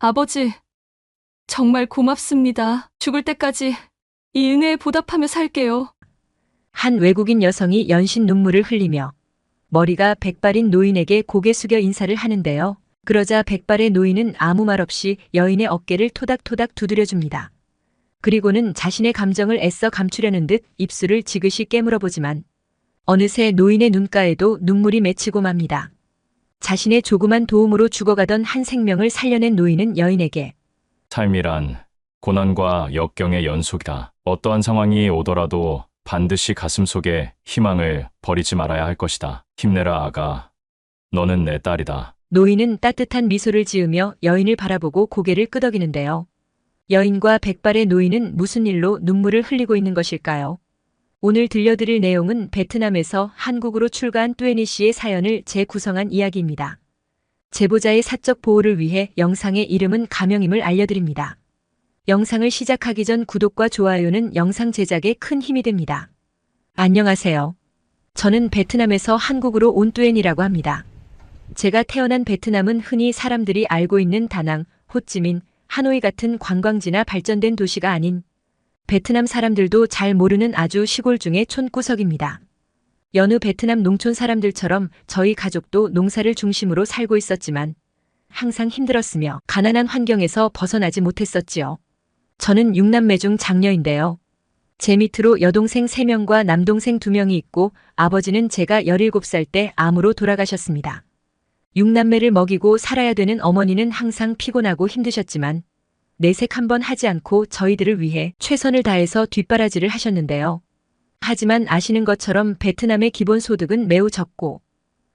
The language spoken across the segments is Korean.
아버지, 정말 고맙습니다. 죽을 때까지 이 은혜에 보답하며 살게요. 한 외국인 여성이 연신 눈물을 흘리며 머리가 백발인 노인에게 고개 숙여 인사를 하는데요. 그러자 백발의 노인은 아무 말 없이 여인의 어깨를 토닥토닥 두드려줍니다. 그리고는 자신의 감정을 애써 감추려는 듯 입술을 지그시 깨물어 보지만 어느새 노인의 눈가에도 눈물이 맺히고 맙니다. 자신의 조그만 도움으로 죽어가던 한 생명을 살려낸 노인은 여인에게 삶이란 고난과 역경의 연속이다. 어떠한 상황이 오더라도 반드시 가슴속에 희망을 버리지 말아야 할 것이다. 힘내라 아가. 너는 내 딸이다. 노인은 따뜻한 미소를 지으며 여인을 바라보고 고개를 끄덕이는데요. 여인과 백발의 노인은 무슨 일로 눈물을 흘리고 있는 것일까요? 오늘 들려드릴 내용은 베트남에서 한국으로 출가한 뚜에니 씨의 사연을 재구성한 이야기입니다. 제보자의 사적 보호를 위해 영상의 이름은 가명임을 알려드립니다. 영상을 시작하기 전 구독과 좋아요는 영상 제작에 큰 힘이 됩니다. 안녕하세요. 저는 베트남에서 한국으로 온 뚜엔이라고 합니다. 제가 태어난 베트남은 흔히 사람들이 알고 있는 다낭, 호찌민, 하노이 같은 관광지나 발전된 도시가 아닌 베트남 사람들도 잘 모르는 아주 시골 중의 촌구석입니다. 여느 베트남 농촌 사람들처럼 저희 가족도 농사를 중심으로 살고 있었지만 항상 힘들었으며 가난한 환경에서 벗어나지 못했었지요. 저는 6남매 중 장녀인데요. 제 밑으로 여동생 3명과 남동생 2명이 있고 아버지는 제가 17살 때 암으로 돌아가셨습니다. 6남매를 먹이고 살아야 되는 어머니는 항상 피곤하고 힘드셨지만 내색 한번 하지 않고 저희들을 위해 최선을 다해서 뒷바라지를 하셨는데요. 하지만 아시는 것처럼 베트남의 기본소득은 매우 적고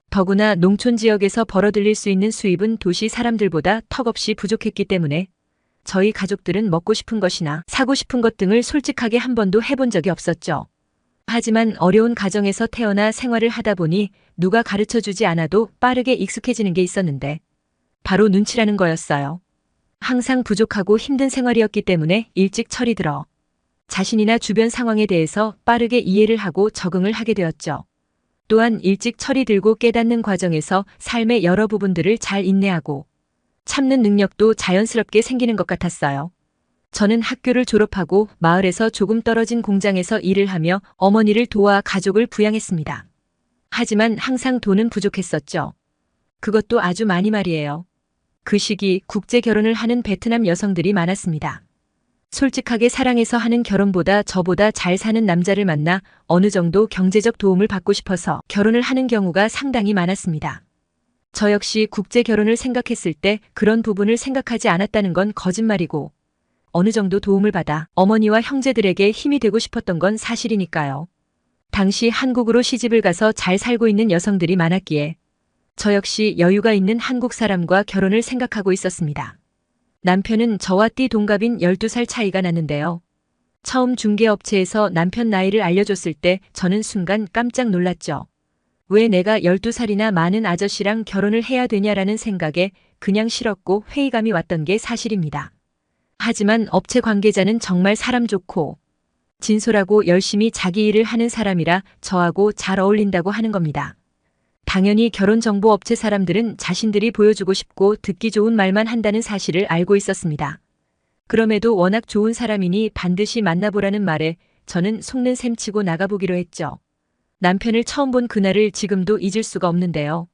더구나 농촌 지역에서 벌어들일 수 있는 수입은 도시 사람들보다 턱없이 부족했기 때문에 저희 가족들은 먹고 싶은 것이나 사고 싶은 것 등을 솔직하게 한 번도 해본 적이 없었죠. 하지만 어려운 가정에서 태어나 생활을 하다 보니 누가 가르쳐주지 않아도 빠르게 익숙해지는 게 있었는데 바로 눈치라는 거였어요. 항상 부족하고 힘든 생활이었기 때문에 일찍 철이 들어 자신이나 주변 상황에 대해서 빠르게 이해를 하고 적응을 하게 되었죠. 또한 일찍 철이 들고 깨닫는 과정에서 삶의 여러 부분들을 잘 인내하고 참는 능력도 자연스럽게 생기는 것 같았어요. 저는 학교를 졸업하고 마을에서 조금 떨어진 공장에서 일을 하며 어머니를 도와 가족을 부양했습니다. 하지만 항상 돈은 부족했었죠. 그것도 아주 많이 말이에요. 그 시기 국제 결혼을 하는 베트남 여성들이 많았습니다. 솔직하게 사랑해서 하는 결혼보다 저보다 잘 사는 남자를 만나 어느 정도 경제적 도움을 받고 싶어서 결혼을 하는 경우가 상당히 많았습니다. 저 역시 국제 결혼을 생각했을 때 그런 부분을 생각하지 않았다는 건 거짓말이고 어느 정도 도움을 받아 어머니와 형제들에게 힘이 되고 싶었던 건 사실이니까요. 당시 한국으로 시집을 가서 잘 살고 있는 여성들이 많았기에 저 역시 여유가 있는 한국 사람과 결혼을 생각하고 있었습니다. 남편은 저와 띠 동갑인 12살 차이가 났는데요. 처음 중개업체에서 남편 나이를 알려줬을 때 저는 순간 깜짝 놀랐죠. 왜 내가 12살이나 많은 아저씨랑 결혼을 해야 되냐라는 생각에 그냥 싫었고 회의감이 왔던 게 사실입니다. 하지만 업체 관계자는 정말 사람 좋고 진솔하고 열심히 자기 일을 하는 사람이라 저하고 잘 어울린다고 하는 겁니다. 당연히 결혼정보업체 사람들은 자신들이 보여주고 싶고 듣기 좋은 말만 한다는 사실을 알고 있었습니다. 그럼에도 워낙 좋은 사람이니 반드시 만나보라는 말에 저는 속는 셈 치고 나가보기로 했죠. 남편을 처음 본 그날을 지금도 잊을 수가 없는데요.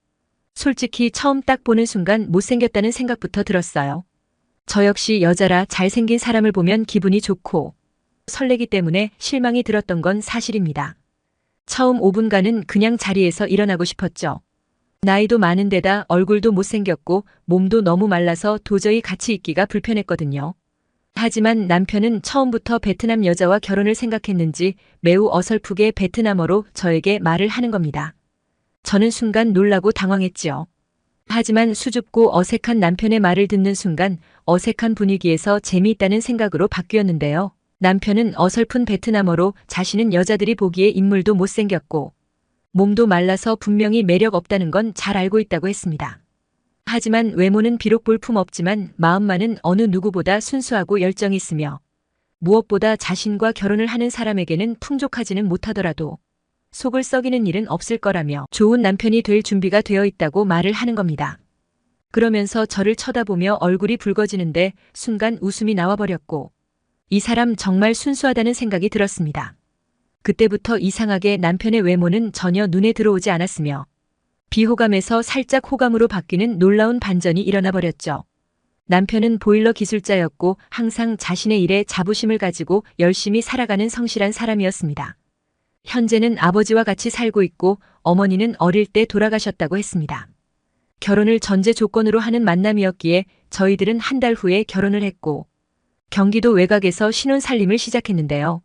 솔직히 처음 딱 보는 순간 못생겼다는 생각부터 들었어요. 저 역시 여자라 잘생긴 사람을 보면 기분이 좋고 설레기 때문에 실망이 들었던 건 사실입니다. 처음 5분간은 그냥 자리에서 일어나고 싶었죠. 나이도 많은 데다 얼굴도 못생겼고 몸도 너무 말라서 도저히 같이 있기가 불편했거든요. 하지만 남편은 처음부터 베트남 여자와 결혼을 생각했는지 매우 어설프게 베트남어로 저에게 말을 하는 겁니다. 저는 순간 놀라고 당황했지요. 하지만 수줍고 어색한 남편의 말을 듣는 순간 어색한 분위기에서 재미있다는 생각으로 바뀌었는데요. 남편은 어설픈 베트남어로 자신은 여자들이 보기에 인물도 못생겼고 몸도 말라서 분명히 매력 없다는 건 잘 알고 있다고 했습니다. 하지만 외모는 비록 볼품없지만 마음만은 어느 누구보다 순수하고 열정이 있으며 무엇보다 자신과 결혼을 하는 사람에게는 풍족하지는 못하더라도 속을 썩이는 일은 없을 거라며 좋은 남편이 될 준비가 되어 있다고 말을 하는 겁니다. 그러면서 저를 쳐다보며 얼굴이 붉어지는데 순간 웃음이 나와버렸고 이 사람 정말 순수하다는 생각이 들었습니다. 그때부터 이상하게 남편의 외모는 전혀 눈에 들어오지 않았으며 비호감에서 살짝 호감으로 바뀌는 놀라운 반전이 일어나 버렸죠. 남편은 보일러 기술자였고 항상 자신의 일에 자부심을 가지고 열심히 살아가는 성실한 사람이었습니다. 현재는 아버지와 같이 살고 있고 어머니는 어릴 때 돌아가셨다고 했습니다. 결혼을 전제 조건으로 하는 만남이었기에 저희들은 한 달 후에 결혼을 했고 경기도 외곽에서 신혼 살림을 시작했는데요.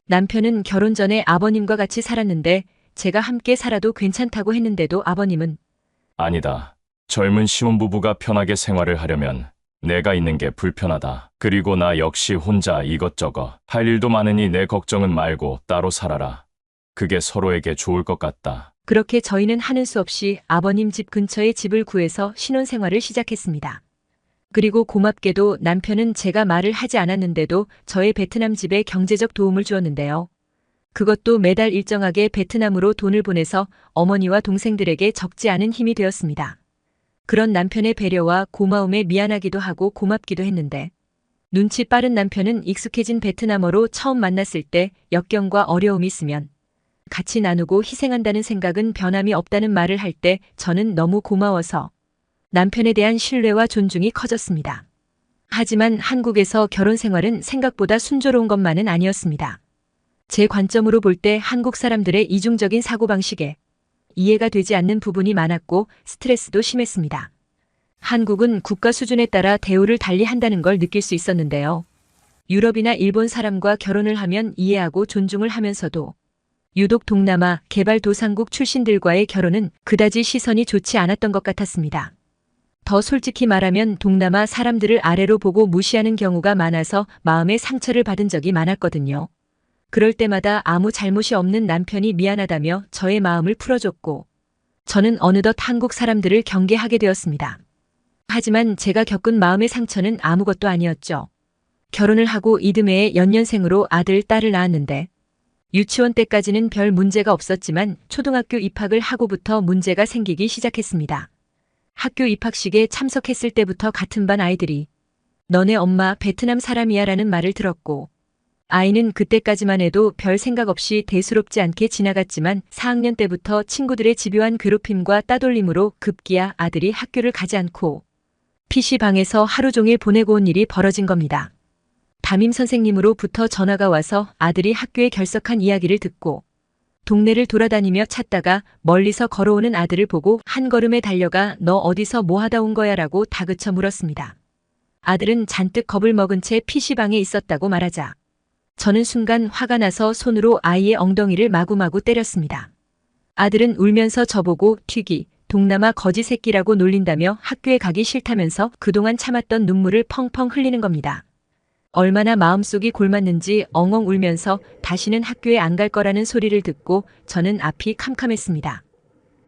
남편은 결혼 전에 아버님과 같이 살았는데 제가 함께 살아도 괜찮다고 했는데도 아버님은 아니다. 젊은 신혼부부가 편하게 생활을 하려면 내가 있는 게 불편하다. 그리고 나 역시 혼자 이것저것 할 일도 많으니 내 걱정은 말고 따로 살아라. 그게 서로에게 좋을 것 같다. 그렇게 저희는 하는 수 없이 아버님 집 근처에 집을 구해서 신혼생활을 시작했습니다. 그리고 고맙게도 남편은 제가 말을 하지 않았는데도 저의 베트남 집에 경제적 도움을 주었는데요. 그것도 매달 일정하게 베트남으로 돈을 보내서 어머니와 동생들에게 적지 않은 힘이 되었습니다. 그런 남편의 배려와 고마움에 미안하기도 하고 고맙기도 했는데 눈치 빠른 남편은 익숙해진 베트남어로 처음 만났을 때 역경과 어려움이 있으면 같이 나누고 희생한다는 생각은 변함이 없다는 말을 할 때 저는 너무 고마워서 남편에 대한 신뢰와 존중이 커졌습니다. 하지만 한국에서 결혼 생활은 생각보다 순조로운 것만은 아니었습니다. 제 관점으로 볼 때 한국 사람들의 이중적인 사고방식에 이해가 되지 않는 부분이 많았고 스트레스도 심했습니다. 한국은 국가 수준에 따라 대우를 달리 한다는 걸 느낄 수 있었는데요. 유럽이나 일본 사람과 결혼을 하면 이해하고 존중을 하면서도 유독 동남아 개발도상국 출신들과의 결혼은 그다지 시선이 좋지 않았던 것 같았습니다. 더 솔직히 말하면 동남아 사람들을 아래로 보고 무시하는 경우가 많아서 마음의 상처를 받은 적이 많았거든요. 그럴 때마다 아무 잘못이 없는 남편이 미안하다며 저의 마음을 풀어줬고 저는 어느덧 한국 사람들을 경계하게 되었습니다. 하지만 제가 겪은 마음의 상처는 아무것도 아니었죠. 결혼을 하고 이듬해에 연년생으로 아들, 딸을 낳았는데 유치원 때까지는 별 문제가 없었지만 초등학교 입학을 하고부터 문제가 생기기 시작했습니다. 학교 입학식에 참석했을 때부터 같은 반 아이들이 너네 엄마 베트남 사람이야 라는 말을 들었고 아이는 그때까지만 해도 별 생각 없이 대수롭지 않게 지나갔지만 4학년 때부터 친구들의 집요한 괴롭힘과 따돌림으로 급기야 아들이 학교를 가지 않고 PC방에서 하루 종일 보내고 온 일이 벌어진 겁니다. 담임 선생님으로부터 전화가 와서 아들이 학교에 결석한 이야기를 듣고 동네를 돌아다니며 찾다가 멀리서 걸어오는 아들을 보고 한 걸음에 달려가 너 어디서 뭐 하다 온 거야 라고 다그쳐 물었습니다. 아들은 잔뜩 겁을 먹은 채 PC방에 있었다고 말하자 저는 순간 화가 나서 손으로 아이의 엉덩이를 마구마구 때렸습니다. 아들은 울면서 저보고 튀기, 동남아 거지 새끼라고 놀린다며 학교에 가기 싫다면서 그동안 참았던 눈물을 펑펑 흘리는 겁니다. 얼마나 마음속이 골맞는지 엉엉 울면서 다시는 학교에 안 갈 거라는 소리를 듣고 저는 앞이 캄캄했습니다.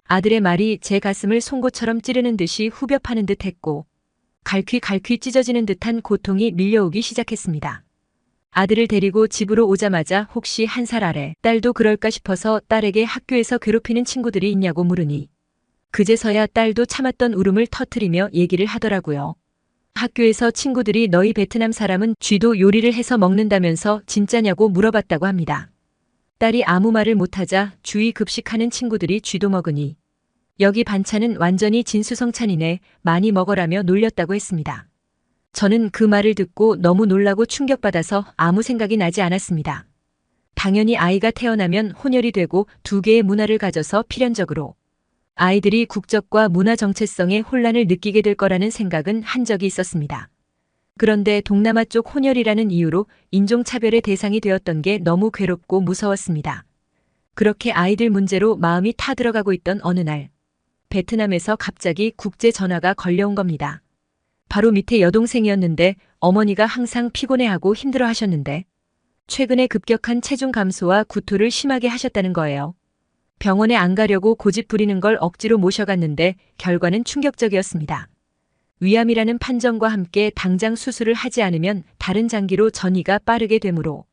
아들의 말이 제 가슴을 송곳처럼 찌르는 듯이 후벼 파는 듯 했고 갈퀴갈퀴 찢어지는 듯한 고통이 밀려오기 시작했습니다. 아들을 데리고 집으로 오자마자 혹시 한 살 아래 딸도 그럴까 싶어서 딸에게 학교에서 괴롭히는 친구들이 있냐고 물으니 그제서야 딸도 참았던 울음을 터뜨리며 얘기를 하더라고요. 학교에서 친구들이 너희 베트남 사람은 쥐도 요리를 해서 먹는다면서 진짜냐고 물어봤다고 합니다. 딸이 아무 말을 못하자 주위 급식하는 친구들이 쥐도 먹으니 여기 반찬은 완전히 진수성찬이네 많이 먹어라며 놀렸다고 했습니다. 저는 그 말을 듣고 너무 놀라고 충격받아서 아무 생각이 나지 않았습니다. 당연히 아이가 태어나면 혼혈이 되고 두 개의 문화를 가져서 필연적으로 아이들이 국적과 문화 정체성에 혼란을 느끼게 될 거라는 생각은 한 적이 있었습니다. 그런데 동남아 쪽 혼혈이라는 이유로 인종차별의 대상이 되었던 게 너무 괴롭고 무서웠습니다. 그렇게 아이들 문제로 마음이 타들어가고 있던 어느 날 베트남에서 갑자기 국제 전화가 걸려온 겁니다. 바로 밑에 여동생이었는데 어머니가 항상 피곤해하고 힘들어 하셨는데 최근에 급격한 체중 감소와 구토를 심하게 하셨다는 거예요. 병원에 안 가려고 고집 부리는 걸 억지로 모셔갔는데 결과는 충격적이었습니다. 위암이라는 판정과 함께 당장 수술을 하지 않으면 다른 장기로 전이가 빠르게 되므로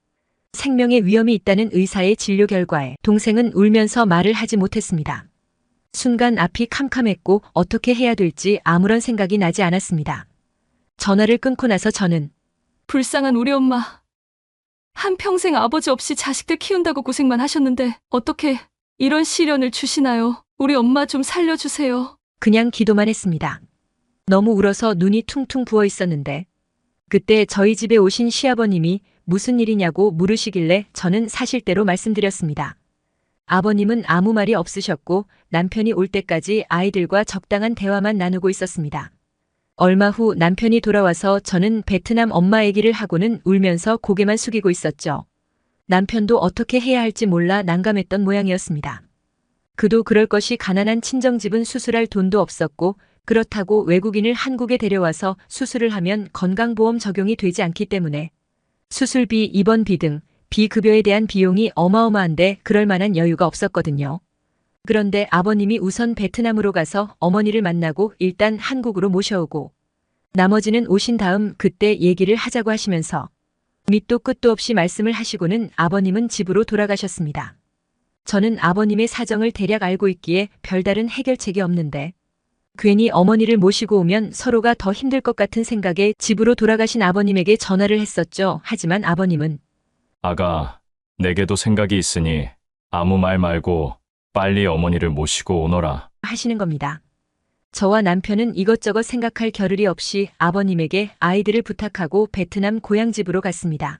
생명의 위험이 있다는 의사의 진료 결과에 동생은 울면서 말을 하지 못했습니다. 순간 앞이 캄캄했고 어떻게 해야 될지 아무런 생각이 나지 않았습니다. 전화를 끊고 나서 저는 불쌍한 우리 엄마. 한평생 아버지 없이 자식들 키운다고 고생만 하셨는데 어떻게 이런 시련을 주시나요? 우리 엄마 좀 살려주세요. 그냥 기도만 했습니다. 너무 울어서 눈이 퉁퉁 부어 있었는데 그때 저희 집에 오신 시아버님이 무슨 일이냐고 물으시길래 저는 사실대로 말씀드렸습니다. 아버님은 아무 말이 없으셨고 남편이 올 때까지 아이들과 적당한 대화만 나누고 있었습니다. 얼마 후 남편이 돌아와서 저는 베트남 엄마 얘기를 하고는 울면서 고개만 숙이고 있었죠. 남편도 어떻게 해야 할지 몰라 난감했던 모양이었습니다. 그도 그럴 것이 가난한 친정집은 수술할 돈도 없었고 그렇다고 외국인을 한국에 데려와서 수술을 하면 건강보험 적용이 되지 않기 때문에 수술비, 입원비 등 비급여에 대한 비용이 어마어마한데 그럴 만한 여유가 없었거든요. 그런데 아버님이 우선 베트남으로 가서 어머니를 만나고 일단 한국으로 모셔오고 나머지는 오신 다음 그때 얘기를 하자고 하시면서 밑도 끝도 없이 말씀을 하시고는 아버님은 집으로 돌아가셨습니다. 저는 아버님의 사정을 대략 알고 있기에 별다른 해결책이 없는데 괜히 어머니를 모시고 오면 서로가 더 힘들 것 같은 생각에 집으로 돌아가신 아버님에게 전화를 했었죠. 하지만 아버님은 아가, 내게도 생각이 있으니 아무 말 말고 빨리 어머니를 모시고 오너라. 하시는 겁니다. 저와 남편은 이것저것 생각할 겨를이 없이 아버님에게 아이들을 부탁하고 베트남 고향집으로 갔습니다.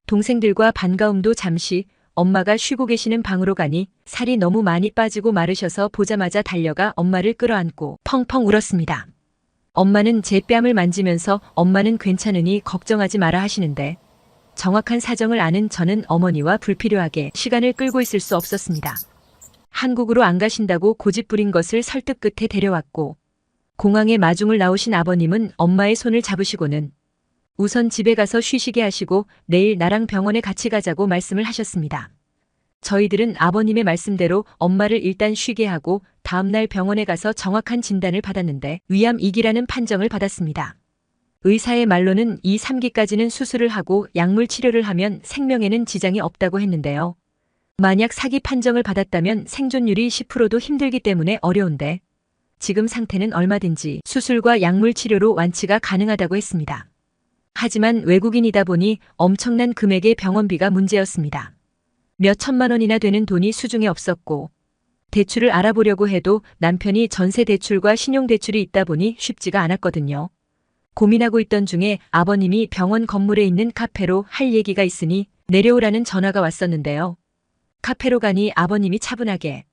동생들과 반가움도 잠시 엄마가 쉬고 계시는 방으로 가니 살이 너무 많이 빠지고 마르셔서 보자마자 달려가 엄마를 끌어안고 펑펑 울었습니다. 엄마는 제 뺨을 만지면서 엄마는 괜찮으니 걱정하지 마라 하시는데 정확한 사정을 아는 저는 어머니와 불필요하게 시간을 끌고 있을 수 없었습니다. 한국으로 안 가신다고 고집부린 것을 설득 끝에 데려왔고 공항에 마중을 나오신 아버님은 엄마의 손을 잡으시고는 우선 집에 가서 쉬시게 하시고 내일 나랑 병원에 같이 가자고 말씀을 하셨습니다. 저희들은 아버님의 말씀대로 엄마를 일단 쉬게 하고 다음날 병원에 가서 정확한 진단을 받았는데 위암 2기라는 판정을 받았습니다. 의사의 말로는 2, 3기까지는 수술을 하고 약물 치료를 하면 생명에는 지장이 없다고 했는데요. 만약 4기 판정을 받았다면 생존율이 10%도 힘들기 때문에 어려운데 지금 상태는 얼마든지 수술과 약물 치료로 완치가 가능하다고 했습니다. 하지만 외국인이다 보니 엄청난 금액의 병원비가 문제였습니다. 몇 천만 원이나 되는 돈이 수중에 없었고 대출을 알아보려고 해도 남편이 전세 대출과 신용 대출이 있다 보니 쉽지가 않았거든요. 고민하고 있던 중에 아버님이 병원 건물에 있는 카페로 할 얘기가 있으니 내려오라는 전화가 왔었는데요. 카페로 가니 아버님이 차분하게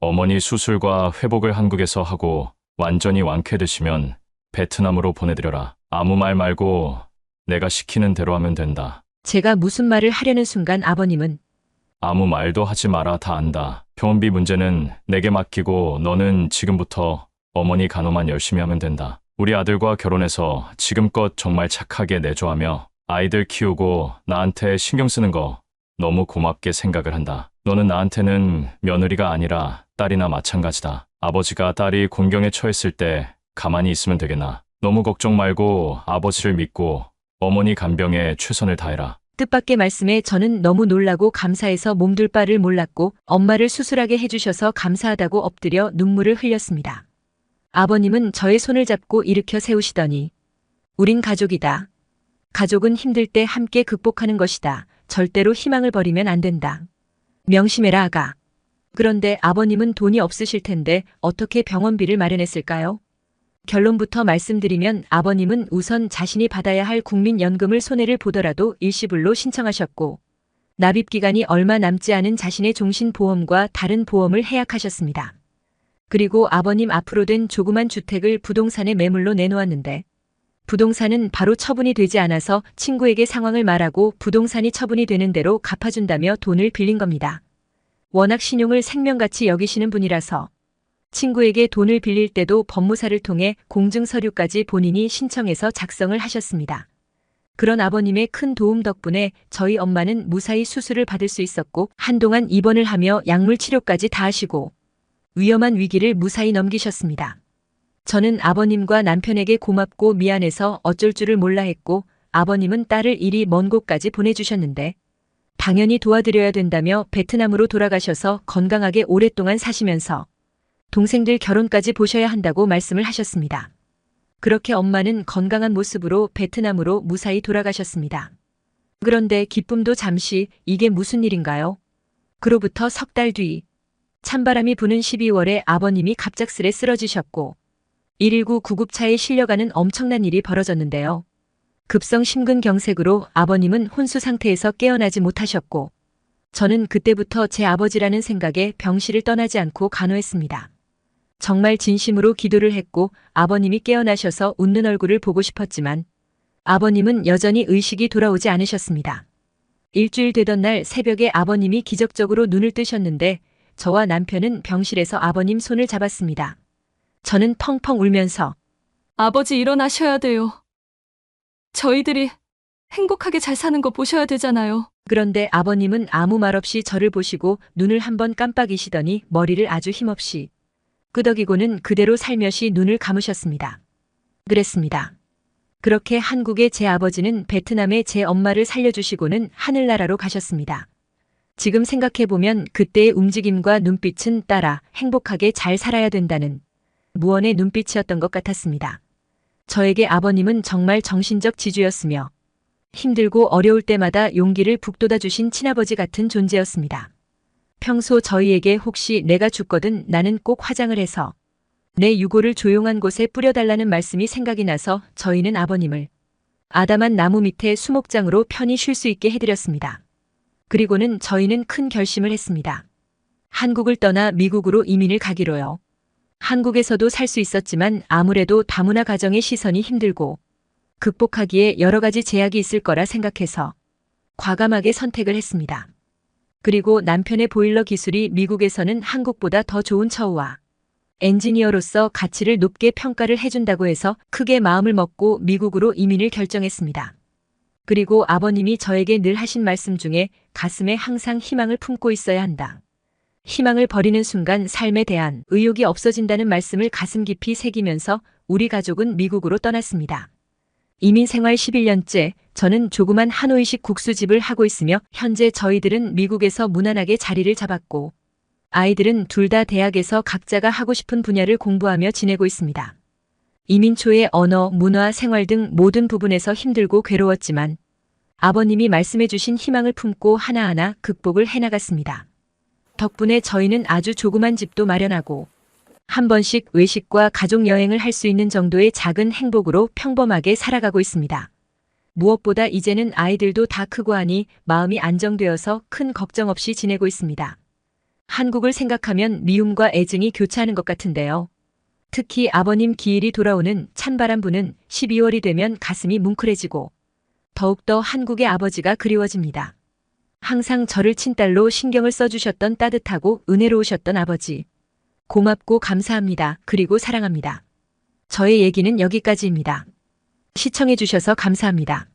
어머니 수술과 회복을 한국에서 하고 완전히 완쾌되시면 베트남으로 보내드려라. 아무 말 말고 내가 시키는 대로 하면 된다. 제가 무슨 말을 하려는 순간 아버님은 아무 말도 하지 마라. 다 안다. 병원비 문제는 내게 맡기고 너는 지금부터 어머니 간호만 열심히 하면 된다. 우리 아들과 결혼해서 지금껏 정말 착하게 내조하며 아이들 키우고 나한테 신경 쓰는 거 너무 고맙게 생각을 한다. 너는 나한테는 며느리가 아니라 딸이나 마찬가지다. 아버지가 딸이 곤경에 처했을 때 가만히 있으면 되겠나. 너무 걱정 말고 아버지를 믿고 어머니 간병에 최선을 다해라. 뜻밖의 말씀에 저는 너무 놀라고 감사해서 몸둘 바를 몰랐고 엄마를 수술하게 해주셔서 감사하다고 엎드려 눈물을 흘렸습니다. 아버님은 저의 손을 잡고 일으켜 세우시더니 우린 가족이다. 가족은 힘들 때 함께 극복하는 것이다. 절대로 희망을 버리면 안 된다. 명심해라 아가. 그런데 아버님은 돈이 없으실 텐데 어떻게 병원비를 마련했을까요? 결론부터 말씀드리면 아버님은 우선 자신이 받아야 할 국민연금을 손해를 보더라도 일시불로 신청하셨고 납입기간이 얼마 남지 않은 자신의 종신보험과 다른 보험을 해약하셨습니다. 그리고 아버님 앞으로 된 조그만 주택을 부동산에 매물로 내놓았는데 부동산은 바로 처분이 되지 않아서 친구에게 상황을 말하고 부동산이 처분이 되는 대로 갚아준다며 돈을 빌린 겁니다. 워낙 신용을 생명같이 여기시는 분이라서 친구에게 돈을 빌릴 때도 법무사를 통해 공증서류까지 본인이 신청해서 작성을 하셨습니다. 그런 아버님의 큰 도움 덕분에 저희 엄마는 무사히 수술을 받을 수 있었고 한동안 입원을 하며 약물 치료까지 다 하시고 위험한 위기를 무사히 넘기셨습니다. 저는 아버님과 남편에게 고맙고 미안해서 어쩔 줄을 몰라 했고 아버님은 딸을 이리 먼 곳까지 보내주셨는데 당연히 도와드려야 된다며 베트남으로 돌아가셔서 건강하게 오랫동안 사시면서 동생들 결혼까지 보셔야 한다고 말씀을 하셨습니다. 그렇게 엄마는 건강한 모습으로 베트남으로 무사히 돌아가셨습니다. 그런데 기쁨도 잠시 이게 무슨 일인가요? 그로부터 석 달 뒤 찬바람이 부는 12월에 아버님이 갑작스레 쓰러지셨고 119 구급차에 실려가는 엄청난 일이 벌어졌는데요. 급성 심근경색으로 아버님은 혼수 상태에서 깨어나지 못하셨고 저는 그때부터 제 아버지라는 생각에 병실을 떠나지 않고 간호했습니다. 정말 진심으로 기도를 했고 아버님이 깨어나셔서 웃는 얼굴을 보고 싶었지만 아버님은 여전히 의식이 돌아오지 않으셨습니다. 일주일 되던 날 새벽에 아버님이 기적적으로 눈을 뜨셨는데 저와 남편은 병실에서 아버님 손을 잡았습니다. 저는 펑펑 울면서 아버지 일어나셔야 돼요. 저희들이 행복하게 잘 사는 거 보셔야 되잖아요. 그런데 아버님은 아무 말 없이 저를 보시고 눈을 한번 깜빡이시더니 머리를 아주 힘없이 끄덕이고는 그대로 살며시 눈을 감으셨습니다. 그랬습니다. 그렇게 한국의 제 아버지는 베트남의 제 엄마를 살려주시고는 하늘나라로 가셨습니다. 지금 생각해보면 그때의 움직임과 눈빛은 따라 행복하게 잘 살아야 된다는 무언의 눈빛이었던 것 같았습니다. 저에게 아버님은 정말 정신적 지주였으며 힘들고 어려울 때마다 용기를 북돋아 주신 친아버지 같은 존재였습니다. 평소 저희에게 혹시 내가 죽거든 나는 꼭 화장을 해서 내 유골을 조용한 곳에 뿌려달라는 말씀이 생각이 나서 저희는 아버님을 아담한 나무 밑에 수목장으로 편히 쉴 수 있게 해드렸습니다. 그리고는 저희는 큰 결심을 했습니다. 한국을 떠나 미국으로 이민을 가기로요. 한국에서도 살 수 있었지만 아무래도 다문화 가정의 시선이 힘들고 극복하기에 여러 가지 제약이 있을 거라 생각해서 과감하게 선택을 했습니다. 그리고 남편의 보일러 기술이 미국에서는 한국보다 더 좋은 처우와 엔지니어로서 가치를 높게 평가를 해준다고 해서 크게 마음을 먹고 미국으로 이민을 결정했습니다. 그리고 아버님이 저에게 늘 하신 말씀 중에 가슴에 항상 희망을 품고 있어야 한다. 희망을 버리는 순간 삶에 대한 의욕이 없어진다는 말씀을 가슴 깊이 새기면서 우리 가족은 미국으로 떠났습니다. 이민 생활 11년째 저는 조그만 하노이식 국수집을 하고 있으며 현재 저희들은 미국에서 무난하게 자리를 잡았고 아이들은 둘 다 대학에서 각자가 하고 싶은 분야를 공부하며 지내고 있습니다. 이민 초에 언어, 문화, 생활 등 모든 부분에서 힘들고 괴로웠지만 아버님이 말씀해 주신 희망을 품고 하나하나 극복을 해나갔습니다. 덕분에 저희는 아주 조그만 집도 마련하고 한 번씩 외식과 가족 여행을 할 수 있는 정도의 작은 행복으로 평범하게 살아가고 있습니다. 무엇보다 이제는 아이들도 다 크고 하니 마음이 안정되어서 큰 걱정 없이 지내고 있습니다. 한국을 생각하면 미움과 애증이 교차하는 것 같은데요. 특히 아버님 기일이 돌아오는 찬바람 부는 12월이 되면 가슴이 뭉클해지고 더욱더 한국의 아버지가 그리워집니다. 항상 저를 친딸로 신경을 써주셨던 따뜻하고 은혜로우셨던 아버지. 고맙고 감사합니다. 그리고 사랑합니다. 저의 얘기는 여기까지입니다. 시청해주셔서 감사합니다.